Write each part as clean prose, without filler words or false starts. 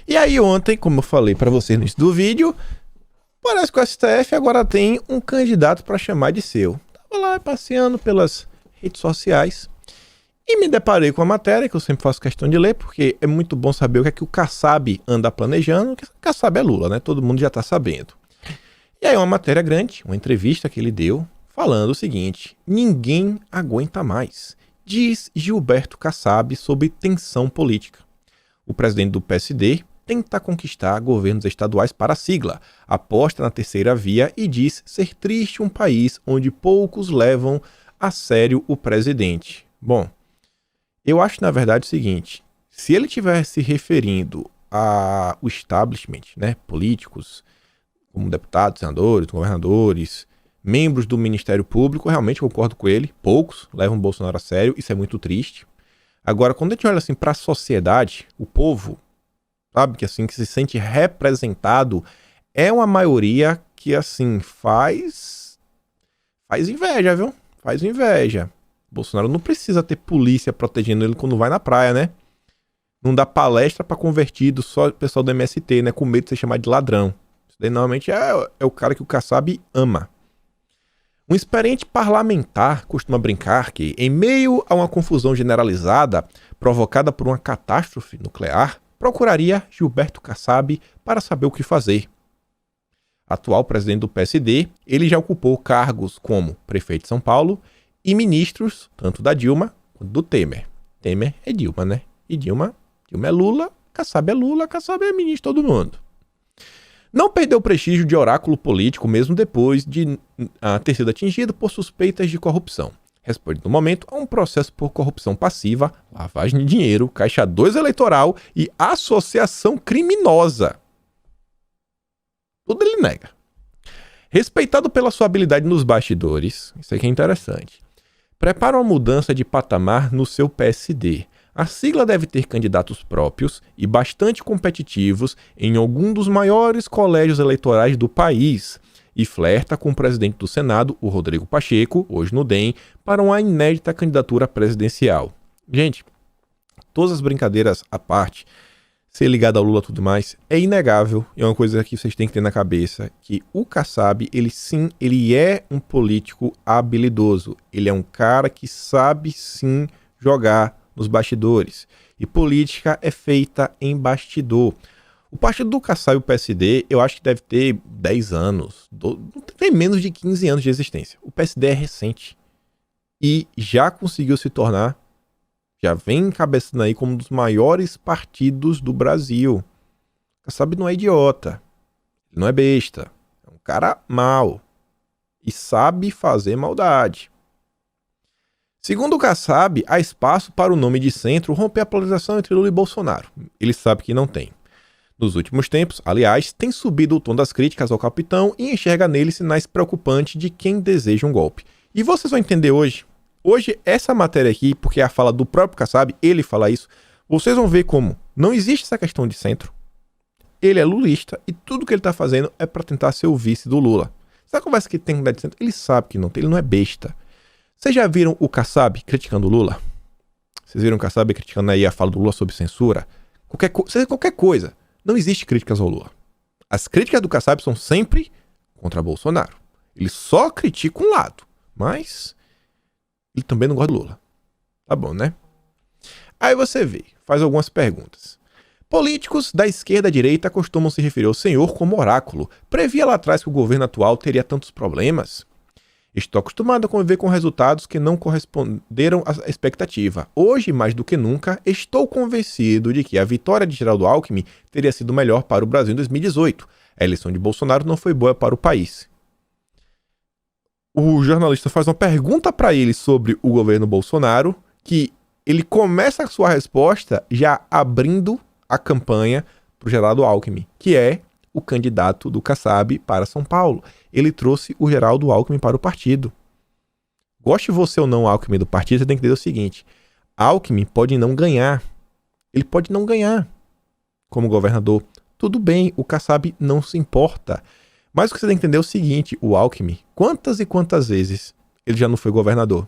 E aí ontem, como eu falei pra vocês no início do vídeo, parece que o STF agora tem um candidato pra chamar de seu. Tava lá passeando pelas redes sociais e me deparei com a matéria que eu sempre faço questão de ler, porque é muito bom saber o que é que o Kassab anda planejando, que o Kassab é Lula, né? Todo mundo já tá sabendo. E aí uma matéria grande, uma entrevista que ele deu, falando o seguinte: ninguém aguenta mais, diz Gilberto Kassab sobre tensão política. O presidente do PSD tenta conquistar governos estaduais para a sigla, aposta na terceira via e diz ser triste um país onde poucos levam a sério o presidente. Bom, eu acho na verdade o seguinte: se ele estiver se referindo ao establishment, né, políticos, como deputados, senadores, governadores, membros do Ministério Público, realmente concordo com ele, poucos levam o Bolsonaro a sério, isso é muito triste. Agora, quando a gente olha assim para a sociedade, o povo, sabe, que assim, que se sente representado, é uma maioria que assim faz inveja, viu? Faz inveja. Bolsonaro não precisa ter polícia protegendo ele quando vai na praia, né? Não dá palestra para convertido, só o pessoal do MST, né, com medo de ser chamado de ladrão. Isso daí normalmente é o cara que o Kassab ama. Um experiente parlamentar costuma brincar que, em meio a uma confusão generalizada provocada por uma catástrofe nuclear, procuraria Gilberto Kassab para saber o que fazer. Atual presidente do PSD, ele já ocupou cargos como prefeito de São Paulo e ministros, tanto da Dilma quanto do Temer. Temer é Dilma, né? E Dilma é Lula, Kassab é Lula, Kassab é ministro de todo mundo. Não perdeu o prestígio de oráculo político mesmo depois de ter sido atingido por suspeitas de corrupção. Responde no momento a um processo por corrupção passiva, lavagem de dinheiro, caixa 2 eleitoral e associação criminosa. Tudo ele nega. Respeitado pela sua habilidade nos bastidores, isso aqui é interessante, prepara uma mudança de patamar no seu PSD. A sigla deve ter candidatos próprios e bastante competitivos em algum dos maiores colégios eleitorais do país e flerta com o presidente do Senado, o Rodrigo Pacheco, hoje no DEM, para uma inédita candidatura presidencial. Gente, todas as brincadeiras à parte, ser ligado ao Lula e tudo mais, é inegável, e é uma coisa que vocês têm que ter na cabeça, que o Kassab, ele é um político habilidoso. Ele é um cara que sabe sim jogar nos bastidores. E política é feita em bastidor. O partido do Kassab e o PSD, eu acho que deve ter 10 anos, tem menos de 15 anos de existência. O PSD é recente e já conseguiu se tornar, já vem encabeçando aí como um dos maiores partidos do Brasil. O Kassab não é idiota, ele não é besta, é um cara mau e sabe fazer maldade. Segundo o Kassab, há espaço para o nome de centro romper a polarização entre Lula e Bolsonaro. Ele sabe que não tem. Nos últimos tempos, aliás, tem subido o tom das críticas ao capitão e enxerga nele sinais preocupantes de quem deseja um golpe. E vocês vão entender hoje. Hoje, essa matéria aqui, porque é a fala do próprio Kassab, ele fala isso, vocês vão ver como não existe essa questão de centro. Ele é lulista e tudo que ele está fazendo é para tentar ser o vice do Lula. Essa conversa que tem com o de centro, ele sabe que não tem, ele não é besta. Vocês já viram o Kassab criticando o Lula? Vocês viram o Kassab criticando aí a fala do Lula sobre censura? Qualquer coisa. Não existe críticas ao Lula. As críticas do Kassab são sempre contra Bolsonaro. Ele só critica um lado, mas ele também não gosta do Lula. Tá bom, né? Aí você vê, faz algumas perguntas. Políticos da esquerda e direita costumam se referir ao senhor como oráculo. Previa lá atrás que o governo atual teria tantos problemas? Estou acostumado a conviver com resultados que não corresponderam à expectativa. Hoje, mais do que nunca, estou convencido de que a vitória de Geraldo Alckmin teria sido melhor para o Brasil em 2018. A eleição de Bolsonaro não foi boa para o país. O jornalista faz uma pergunta para ele sobre o governo Bolsonaro, que ele começa a sua resposta já abrindo a campanha para o Geraldo Alckmin, que é o candidato do Kassab para São Paulo. Ele trouxe o Geraldo Alckmin para o partido. Goste você ou não Alckmin do partido, você tem que entender o seguinte: Alckmin pode não ganhar. Ele pode não ganhar como governador. Tudo bem, o Kassab não se importa. Mas o que você tem que entender é o seguinte: o Alckmin, quantas e quantas vezes ele já não foi governador?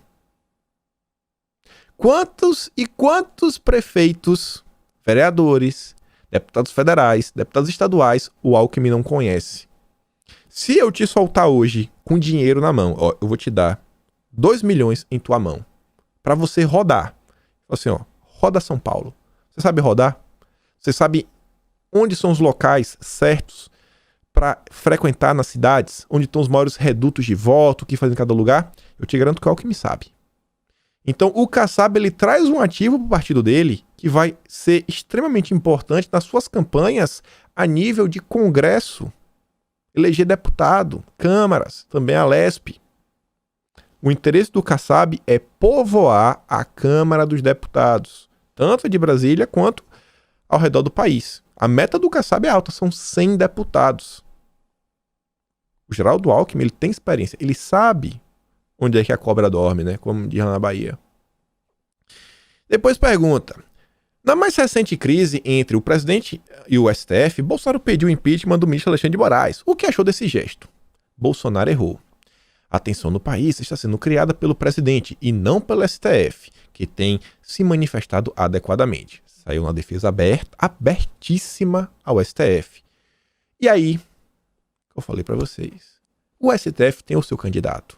Quantos e quantos prefeitos, vereadores, deputados federais, deputados estaduais, o Alckmin não conhece. Se eu te soltar hoje com dinheiro na mão, ó, eu vou te dar 2 milhões em tua mão para você rodar. Assim, ó, roda São Paulo. Você sabe rodar? Você sabe onde são os locais certos para frequentar nas cidades, onde estão os maiores redutos de voto, o que faz em cada lugar? Eu te garanto que o Alckmin sabe. Então, o Kassab, ele traz um ativo para o partido dele que vai ser extremamente importante nas suas campanhas a nível de Congresso, eleger deputado, câmaras, também a LESP. O interesse do Kassab é povoar a Câmara dos Deputados, tanto de Brasília quanto ao redor do país. A meta do Kassab é alta, são 100 deputados. O Geraldo Alckmin, ele tem experiência, ele sabe onde é que a cobra dorme, né? Como diz lá na Bahia. Depois pergunta: na mais recente crise entre o presidente e o STF, Bolsonaro pediu o impeachment do ministro Alexandre de Moraes. O que achou desse gesto? Bolsonaro errou. A tensão no país está sendo criada pelo presidente e não pelo STF, que tem se manifestado adequadamente. Saiu uma defesa abertíssima ao STF. E aí, eu falei para vocês, o STF tem o seu candidato.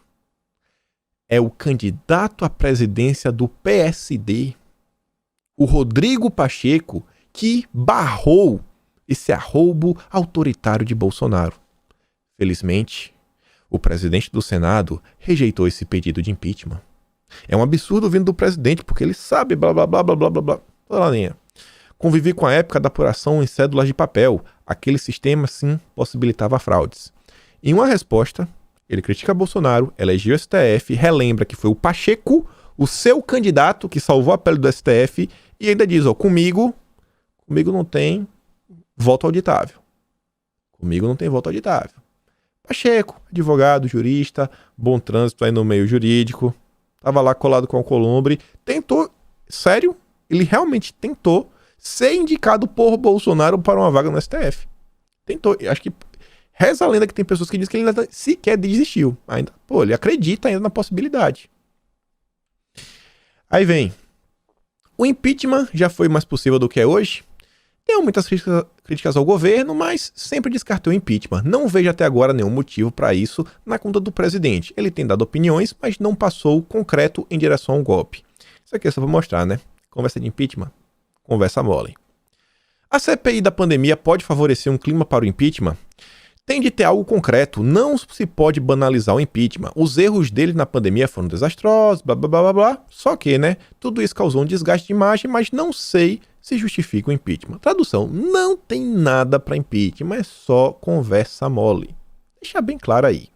É o candidato à presidência do PSD, o Rodrigo Pacheco, que barrou esse arroubo autoritário de Bolsonaro. Felizmente, o presidente do Senado rejeitou esse pedido de impeachment. É um absurdo vindo do presidente, porque ele sabe blá blá blá blá blá blá blá. Toda a linha. Convivi com a época da apuração em cédulas de papel. Aquele sistema, sim, possibilitava fraudes. Em uma resposta, ele critica Bolsonaro, elegeu o STF, relembra que foi o Pacheco, o seu candidato, que salvou a pele do STF, e ainda diz, ó, comigo não tem voto auditável. Comigo não tem voto auditável. Pacheco, advogado, jurista, bom trânsito aí no meio jurídico, tava lá colado com o Alcolumbre, tentou, sério, ele realmente tentou ser indicado por Bolsonaro para uma vaga no STF. Tentou, acho que reza a lenda que tem pessoas que dizem que ele ainda sequer desistiu. Ainda, pô, ele acredita ainda na possibilidade. Aí vem, o impeachment já foi mais possível do que é hoje? Tem muitas críticas ao governo, mas sempre descartou o impeachment. Não vejo até agora nenhum motivo para isso na conta do presidente. Ele tem dado opiniões, mas não passou concreto em direção ao golpe. Isso aqui é só para mostrar, né? Conversa de impeachment, conversa mole. A CPI da pandemia pode favorecer um clima para o impeachment? Tem de ter algo concreto, não se pode banalizar o impeachment. Os erros dele na pandemia foram desastrosos, blá blá blá blá blá. Só que, né, tudo isso causou um desgaste de imagem, mas não sei se justifica o impeachment. Tradução, não tem nada para impeachment, é só conversa mole. Deixa bem claro aí.